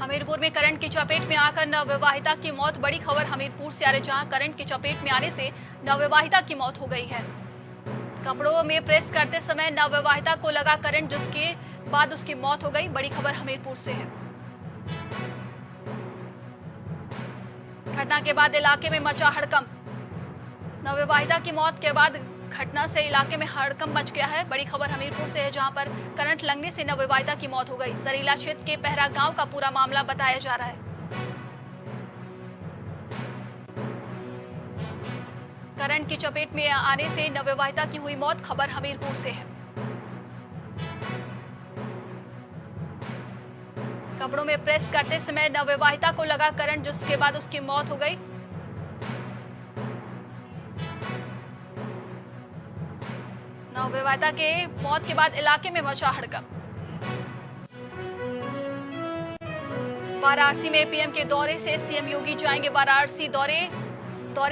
हमीरपुर में करंट की चपेट में आकर नवविवाहिता की मौत। बड़ी खबर हमीरपुर से आ रही, जहां करंट की चपेट में आने से नवविवाहिता की मौत हो गई है। कपड़ों में प्रेस करते समय नवविवाहिता को लगा करंट, जिसके बाद उसकी मौत हो गई। बड़ी खबर हमीरपुर से है। घटना के बाद इलाके में मचा हड़कंप। नवविवाहिता की मौत के बाद घटना से इलाके में हड़कंप मच गया है। बड़ी खबर हमीरपुर से है, जहां पर करंट लगने से नवविवाहिता की मौत हो गई। सरीला क्षेत्र के पहरा गांव का पूरा मामला बताया जा रहा है। करंट की चपेट में आने से नवविवाहिता की हुई मौत। खबर हमीरपुर से है। कपड़ों में प्रेस करते समय नवविवाहिता को लगा करंट, जिसके बाद उसकी मौत हो गई। नवविवाहिता के मौत के बाद इलाके में मचा हड़कंप। वाराणसी में पीएम के दौरे से सीएम योगी जाएंगे वाराणसी दौरे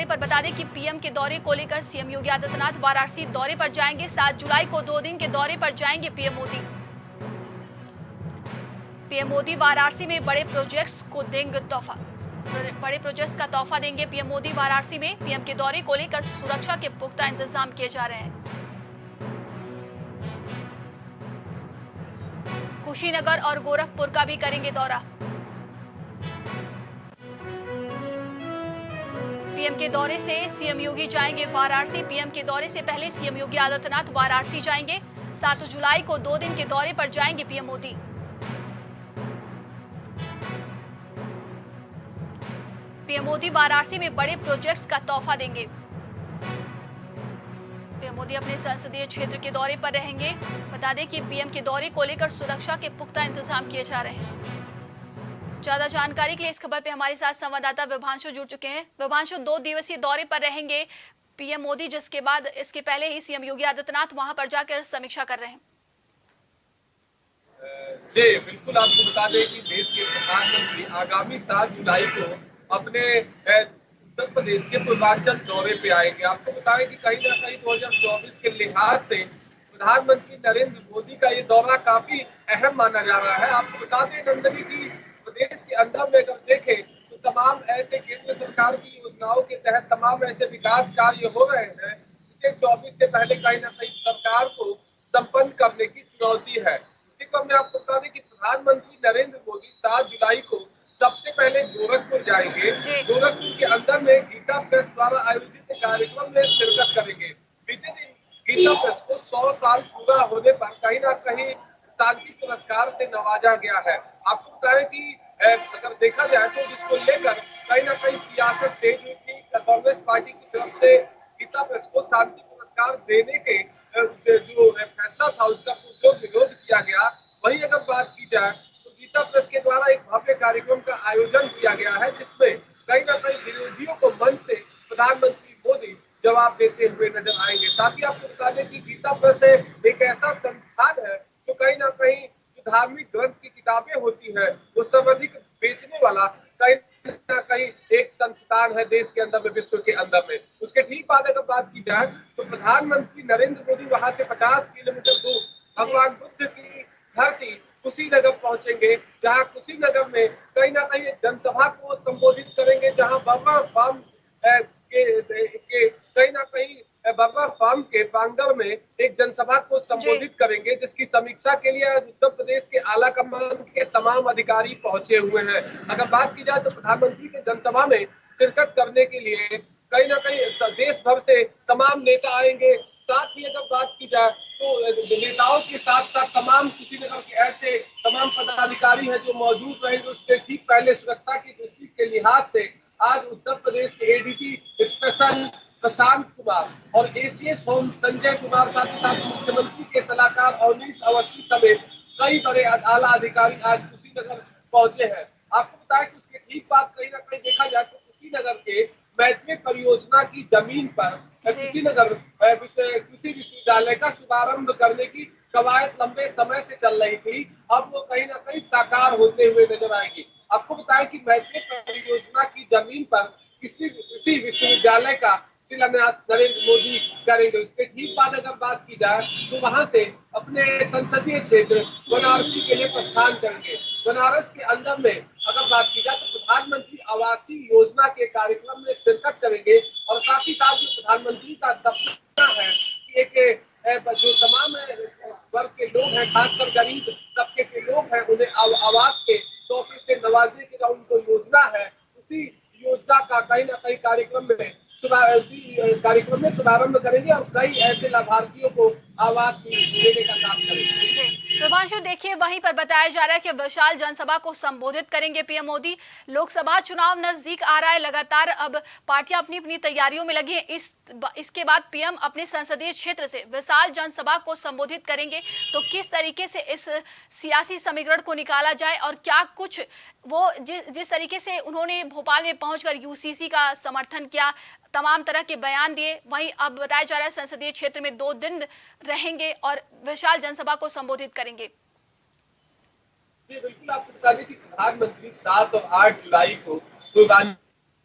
पर। बता दें कि पीएम के दौरे को लेकर सीएम योगी आदित्यनाथ वाराणसी दौरे पर जाएंगे। 7 जुलाई को 2 दिन के दौरे पर जाएंगे पीएम मोदी। पीएम मोदी वाराणसी में बड़े प्रोजेक्ट्स को देंगे तोहफा। बड़े प्रोजेक्ट्स का तोहफा देंगे पीएम मोदी वाराणसी में। पीएम के दौरे को लेकर सुरक्षा के पुख्ता इंतजाम किए जा रहे हैं। कुशीनगर और गोरखपुर का भी करेंगे दौरा। पीएम के दौरे से सीएम योगी जाएंगे वाराणसी। पीएम के दौरे से पहले सीएम योगी आदित्यनाथ वाराणसी जाएंगे। 7 जुलाई को 2 दिन के दौरे पर जाएंगे पीएम मोदी। पीएम मोदी वाराणसी में बड़े प्रोजेक्ट्स का तोहफा देंगे। पीएम मोदी अपने संसदीय क्षेत्र के दौरे पर रहेंगे। बता दें कि पीएम के दौरे को लेकर सुरक्षा के पुख्ता इंतजाम किए जा रहे हैं। ज्यादा जानकारी के लिए इस खबर पे हमारे साथ संवाददाता विभांशु जुड़ चुके हैं। विभांशु, 2 दिवसीय दौरे पर रहेंगे पीएम मोदी, जिसके बाद इसके पहले ही सीएम योगी आदित्यनाथ वहां पर जाकर समीक्षा कर रहे हैं। जी बिल्कुल, आपको बता दें कि देश के प्रधानमंत्री आगामी 7 जुलाई को अपने उत्तर प्रदेश के पूर्वांचल दौरे पे आएंगे। आपको बताएं कि कहीं ना कहीं 2024 के लिहाज से प्रधानमंत्री नरेंद्र मोदी का ये दौरा काफी अहम माना जा रहा है। आपको बता दें नंदनी की प्रदेश के अंदर में अगर देखें तो तमाम ऐसे केंद्र सरकार की योजनाओं के तहत तमाम ऐसे विकास कार्य हो रहे हैं जिसे 24 से पहले कहीं ना कहीं सरकार को संपन्न करने की चुनौती है। इसी क्रम में आपको बता दें कि प्रधानमंत्री नरेंद्र मोदी 7 जुलाई को सबसे पहले गोरखपुर जाएंगे। गोरखपुर के अंदर में गीता प्रेस द्वारा आयोजित कार्यक्रम में शिरकत करेंगे। बीते दिन गीता प्रेस को 100 साल पूरा होने पर कहीं ना कहीं शांति पुरस्कार से नवाजा गया है। आपको बताएं कि अगर देखा जाए तो इसको लेकर कहीं ना कहीं सियासत तेज हुई थी। कांग्रेस पार्टी की तरफ से गीता प्रेस को शांति पुरस्कार देने के जो फैसला था उसका विरोध किया गया। वही अगर बात की जाए तो गीता प्रेस के द्वारा एक भव्य कार्यक्रम का आयोजन किया गया है, जिसमें कहीं ना कहीं विरोधियों को मंच से प्रधानमंत्री मोदी जवाब देते हुए नजर आएंगे। साथ ही आपको बता दें कि गीता प्रेस एक ऐसा संस्थान है जो कहीं ना कहीं जो धार्मिक ग्रंथ की किताबें होती है वो सर्वाधिक बेचने वाला कहीं ना कहीं एक संस्थान है देश के अंदर में, विश्व के अंदर में। उसके ठीक बाद अगर बात की जाए तो प्रधानमंत्री नरेंद्र मोदी वहां से 50 किलोमीटर दूर भगवान बुद्ध की धरती कुशीनगर पहुंचेंगे, जहां कुशीनगर में कहीं ना कहीं जनसभा को संबोधित करेंगे, जहां बर्मा फार्म के कहीं ना कहीं बर्मा फार्म के प्रांगण में एक जनसभा को संबोधित करेंगे, जिसकी समीक्षा के लिए उत्तर प्रदेश के आला कमान के तमाम अधिकारी पहुंचे हुए हैं। अगर बात की जाए तो प्रधानमंत्री के जनसभा में शिरकत करने के लिए कहीं ना कहीं देश भर से तमाम नेता आएंगे। साथ ही अगर बात की जाए तो नेताओं के साथ साथ तमाम कुशीनगर के ऐसे तमाम पदाधिकारी हैं जो मौजूद रहेंगे। उससे ठीक पहले सुरक्षा की दृष्टि के लिहाज से आज उत्तर प्रदेश के एडीजी स्पेशल प्रशांत कुमार और एसीएस होम संजय कुमार साथ ही साथ मुख्यमंत्री के सलाहकार अवनीश अवस्थी समेत कई बड़े आला अधिकारी आज कुशीनगर पहुंचे हैं। आपको बताया कि उसके ठीक बाद कहीं ना कहीं देखा जाए तो कुशीनगर के मैट्रिक परियोजना की जमीन पर कुशीनगर कृषि विश्वविद्यालय का शुभारंभ करने की कवायद लंबे समय से चल रही थी। अब वो कहीं ना कहीं साकार होते हुए नजर आएगी। आपको बताया कि मैट्रिक परियोजना की जमीन पर कृषि विश्वविद्यालय का शिलान्यास नरेंद्र मोदी करेंगे। उसके ठीक बाद अगर बात की जाए तो वहां से अपने संसदीय क्षेत्र वाराणसी के लिए प्रस्थान करेंगे। बनारस के अंदर में अगर बात की जाए तो प्रधानमंत्री आवासीय योजना के कार्यक्रम में शिरकत करेंगे और साथ ही साथ जो प्रधानमंत्री का सपना है कि एक जो तमाम वर्ग के लोग हैं, खासकर गरीब तबके के लोग हैं, उन्हें आवास के तोहफे से नवाजने की जो उनको योजना है, उसी योजना का कहीं ना कहीं कार्यक्रम में शुभारंभ करेंगे और कई ऐसे लाभार्थियों को आवास देने का काम करेंगे। जी विभांशु, देखिए वहीं पर बताया जा रहा है कि विशाल जनसभा को संबोधित करेंगे पीएम मोदी। लोकसभा चुनाव नजदीक आ रहा है, लगातार अब पार्टियां अपनी अपनी तैयारियों में लगी हैं। इसके बाद पीएम अपने संसदीय क्षेत्र से विशाल जनसभा को संबोधित करेंगे। तो किस तरीके से इस सियासी समीकरण को निकाला जाए और क्या कुछ वो जिस तरीके से उन्होंने भोपाल में पहुंचकर यूसीसी का समर्थन किया, तमाम तरह के बयान दिए, वहीं अब बताया जा रहा है संसदीय क्षेत्र में 2 दिन रहेंगे और विशाल जनसभा को संबोधित करेंगे। जी बिल्कुल, आपको बता दें कि प्रधानमंत्री 7 और 8 जुलाई को पूर्वांचल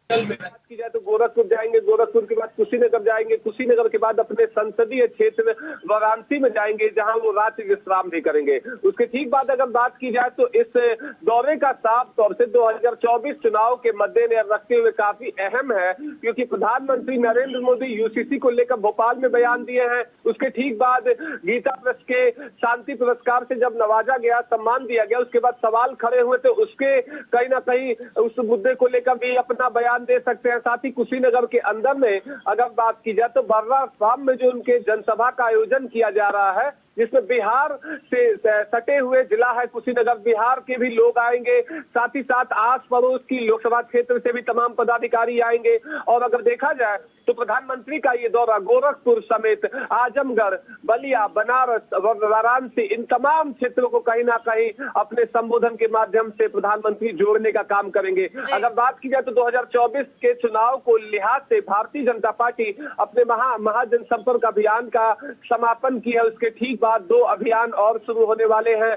में बात की जाए तो गोरखपुर जाएंगे, गोरखपुर के बाद कुशीनगर जाएंगे, कुशीनगर के बाद अपने संसदीय क्षेत्र वाराणसी में जाएंगे, जहां वो रात्रि विश्राम भी करेंगे। उसके ठीक बाद अगर बात की जाए तो इस दौरे का साफ तौर से 2024 चुनाव के मद्देनजर रखते हुए काफी अहम है, क्योंकि प्रधानमंत्री नरेंद्र मोदी यूसीसी को लेकर भोपाल में बयान दिए हैं। उसके ठीक बाद गीता प्रेस के शांति पुरस्कार से जब नवाजा गया, सम्मान दिया गया, उसके बाद सवाल खड़े हुए तो उसके कहीं ना कहीं उस मुद्दे को लेकर भी अपना बयान दे सकते हैं। साथ ही कुशीनगर के अंदर में अगर बात की जाए तो बर्रा शाम में जो उनके जनसभा का आयोजन किया जा रहा है, जिसमें बिहार से सटे हुए जिला है कुशीनगर, बिहार के भी लोग आएंगे, साथ ही साथ आस पड़ोस की लोकसभा क्षेत्र से भी तमाम पदाधिकारी आएंगे। और अगर देखा जाए तो प्रधानमंत्री का ये दौरा गोरखपुर समेत आजमगढ़, बलिया, बनारस, वाराणसी, इन तमाम क्षेत्रों को कहीं ना कहीं अपने संबोधन के माध्यम से प्रधानमंत्री जोड़ने का काम करेंगे। अगर बात की जाए तो 2024 के चुनाव को लिहाज से भारतीय जनता पार्टी अपने महाजनसंपर्क अभियान का समापन किया। उसके ठीक बाद 2 अभियान और शुरू होने वाले हैं।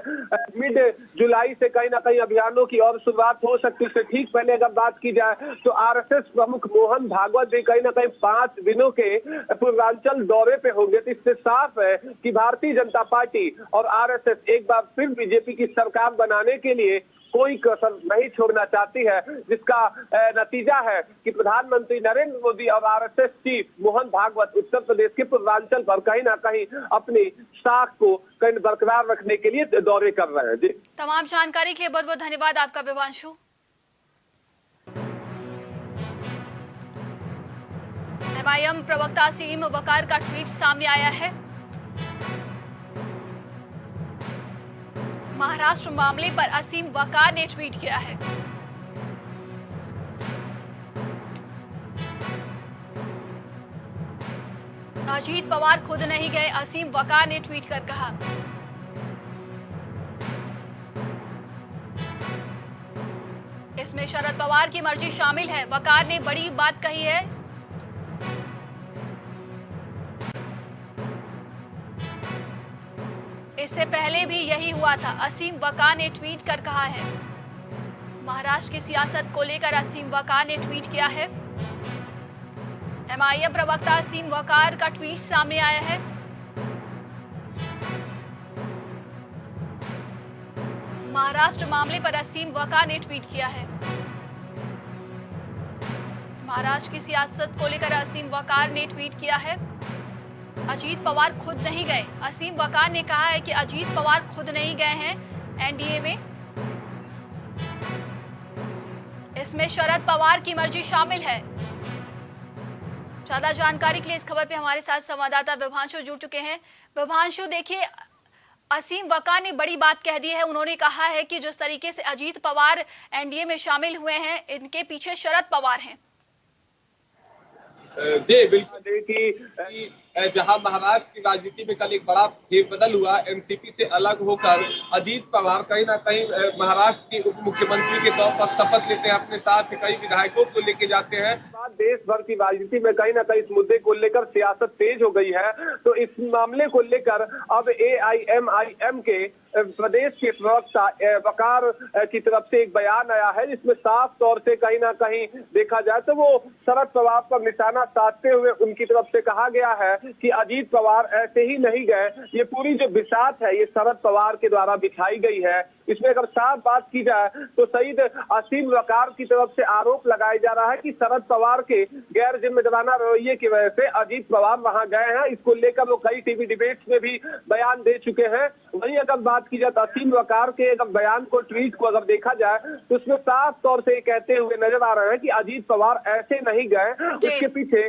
मिड जुलाई से कहीं ना कहीं अभियानों की और शुरुआत हो सकती है। ठीक पहले अगर बात की जाए तो आरएसएस प्रमुख मोहन भागवत भी कहीं ना कहीं 5 दिनों के पूर्वांचल दौरे पे होंगे। तो इससे साफ है कि भारतीय जनता पार्टी और आरएसएस एक बार फिर बीजेपी की सरकार बनाने के लिए कोई कसर नहीं छोड़ना चाहती है, जिसका नतीजा है कि प्रधानमंत्री नरेंद्र मोदी और आरएसएस चीफ मोहन भागवत उत्तर प्रदेश के पूर्वांचल पर कहीं ना कहीं अपनी साख को कहीं बरकरार रखने के लिए दौरे कर रहे हैं। जी, तमाम जानकारी के लिए बहुत बहुत धन्यवाद आपका विभांशु। एमआईएम प्रवक्ता असीम वकार का ट्वीट सामने आया है। महाराष्ट्र मामले पर असीम वकार ने ट्वीट किया है। अजीत पवार खुद नहीं गए, असीम वकार ने ट्वीट कर कहा। इसमें शरद पवार की मर्जी शामिल है, वकार ने बड़ी बात कही है। इससे पहले भी यही हुआ था, असीम वकार ने ट्वीट कर कहा है। महाराष्ट्र की सियासत को लेकर असीम वकार ने ट्वीट किया है। एमआईएम प्रवक्ता असीम वकार का ट्वीट सामने आया है। महाराष्ट्र मामले पर असीम वकार ने ट्वीट किया है। महाराष्ट्र की सियासत को लेकर असीम वकार ने ट्वीट किया है। अजीत पवार खुद नहीं गए, असीम वकार ने कहा है कि अजीत पवार खुद नहीं गए हैं एनडीए में। इसमें शरद पवार की मर्जी शामिल है। ज्यादा जानकारी के लिए इस खबर पे हमारे साथ संवाददाता विभांशु जुड़ चुके हैं। विभांशु, देखिए असीम वकार ने बड़ी बात कह दी है। उन्होंने कहा है कि जिस तरीके से अजीत पवार एनडीए में शामिल हुए हैं, इनके पीछे शरद पवार हैं। जी बिल्कुल, कि जहां महाराष्ट्र की राजनीति में कल एक बड़ा फेरबदल हुआ, एनसीपी से अलग होकर अजीत पवार कहीं ना कहीं महाराष्ट्र के उप मुख्यमंत्री के तौर पर शपथ लेते हैं, अपने साथ कई विधायकों को लेके जाते हैं। देश भर की राजनीति में कहीं ना कहीं इस मुद्दे को लेकर सियासत तेज हो गई है। तो इस मामले को लेकर अब एआईएमआईएम के प्रदेश के प्रवक्ता वकार की तरफ से एक बयान आया है, जिसमें साफ तौर से कहीं ना कहीं देखा जाए तो वो शरद पवार पर निशाना साधते हुए उनकी तरफ से कहा गया है कि अजीत पवार ऐसे ही नहीं गए, ये पूरी जो बिसात है ये शरद पवार के द्वारा बिछाई गई है। इसमें अगर साफ बात की जाए तो शहीद असीम वकार की तरफ से आरोप लगाया जा रहा है कि शरद पवार के गैर जिम्मेदाराना रवैये की वजह से अजीत पवार वहां गए हैं। इसको लेकर वो कई टीवी डिबेट्स में भी बयान दे चुके हैं। वहीं अगर बात की जाए तो असीम वकार के अगर बयान को, ट्वीट को अगर देखा जाए तो उसमें साफ तौर से कहते हुए नजर आ रहे हैं कि अजीत पवार ऐसे नहीं गए। उसके पीछे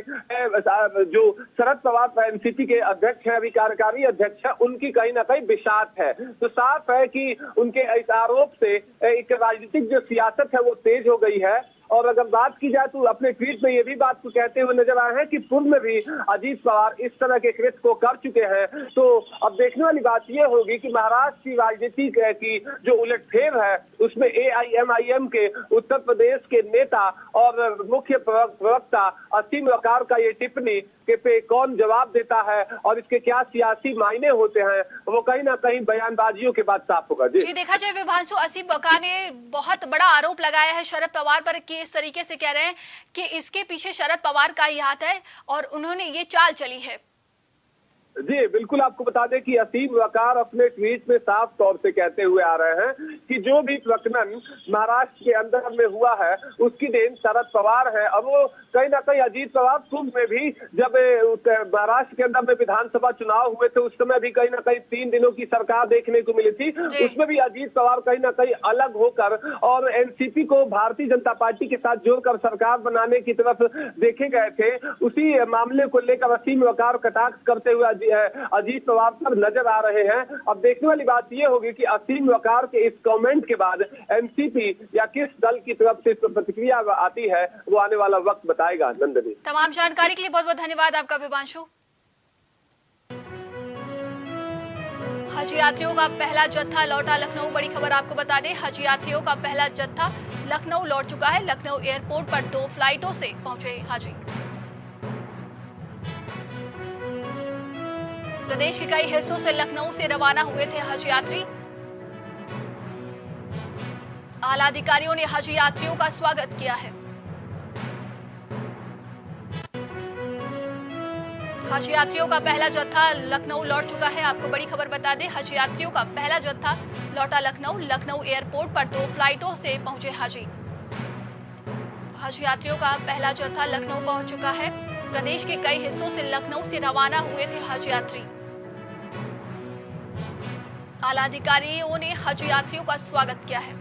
जो शरद पवार एनसीपी के अध्यक्ष हैं, अभी कार्यकारी अध्यक्ष है, उनकी कहीं ना कहीं बिसात है। तो साफ है कि उनके इस आरोप से एक राजनीतिक जो सियासत है वो तेज हो गई है। और अगर बात की जाए तो अपने ट्वीट में ये भी बात को कहते हुए नजर आए हैं कि पूर्व में भी अजीत पवार इस तरह के कृत्य को कर चुके हैं। तो अब देखने वाली बात ये होगी कि महाराष्ट्र की राजनीति की जो उलटफेर है उसमें एआईएमआईएम के उत्तर प्रदेश के नेता और मुख्य प्रवक्ता असीम वकार का ये टिप्पणी के पे कौन जवाब देता है और इसके क्या सियासी मायने होते हैं, वो कहीं ना कहीं बयानबाजियों के बाद साफ होगा। जी देखा जाए विभांशु, असीम वकार ने बहुत बड़ा आरोप लगाया है शरद पवार पर कि इस तरीके से कह रहे हैं कि इसके पीछे शरद पवार का ही हाथ है और उन्होंने ये चाल चली है। जी बिल्कुल, आपको बता दें कि असीम वकार अपने ट्वीट में साफ तौर से कहते हुए आ रहे हैं कि जो भी प्रकरण महाराष्ट्र के अंदर में हुआ है उसकी देन शरद पवार है। अब वो कहीं ना कहीं अजीत पवार पूर्व में भी जब महाराष्ट्र के अंदर में विधानसभा चुनाव हुए थे उस समय भी कहीं ना कहीं 3 दिनों की सरकार देखने को मिली थी। उसमें भी अजीत पवार कहीं ना कहीं अलग होकर और एनसीपी को भारतीय जनता पार्टी के साथ जोड़कर सरकार बनाने की तरफ देखे गए थे। उसी मामले को लेकर असीम वकार कटाक्ष करते हुए अजीत पवार पर नजर आ रहे हैं। अब देखने वाली बात यह होगी कि असीम वकार के इस कमेंट के बाद एनसीपी या किस दल की तरफ से प्रतिक्रिया आती है वो आने वाला वक्त बताएगा। नंदनी, तमाम जानकारी के लिए बहुत बहुत धन्यवाद आपका विभांशु। हज यात्रियों का पहला जत्था लौटा लखनऊ, बड़ी खबर आपको बता दें, हज यात्रियों का पहला जत्था लखनऊ लौट चुका है। लखनऊ एयरपोर्ट पर 2 फ्लाइटों से पहुंचे हाजी। प्रदेश के कई हिस्सों से लखनऊ से रवाना हुए थे हज यात्री। आला अधिकारियों ने हज यात्रियों का स्वागत किया है। हज यात्रियों का पहला जत्था लखनऊ लौट चुका है। आपको बड़ी खबर बता दें, हज यात्रियों का पहला जत्था लौटा लखनऊ। लखनऊ एयरपोर्ट पर 2 फ्लाइटों से पहुंचे हाजी। हज यात्रियों का पहला जत्था लखनऊ पहुंच चुका है। प्रदेश के कई हिस्सों से लखनऊ से रवाना हुए थे हज यात्री। आला अधिकारियों ने हज यात्रियों का स्वागत किया है।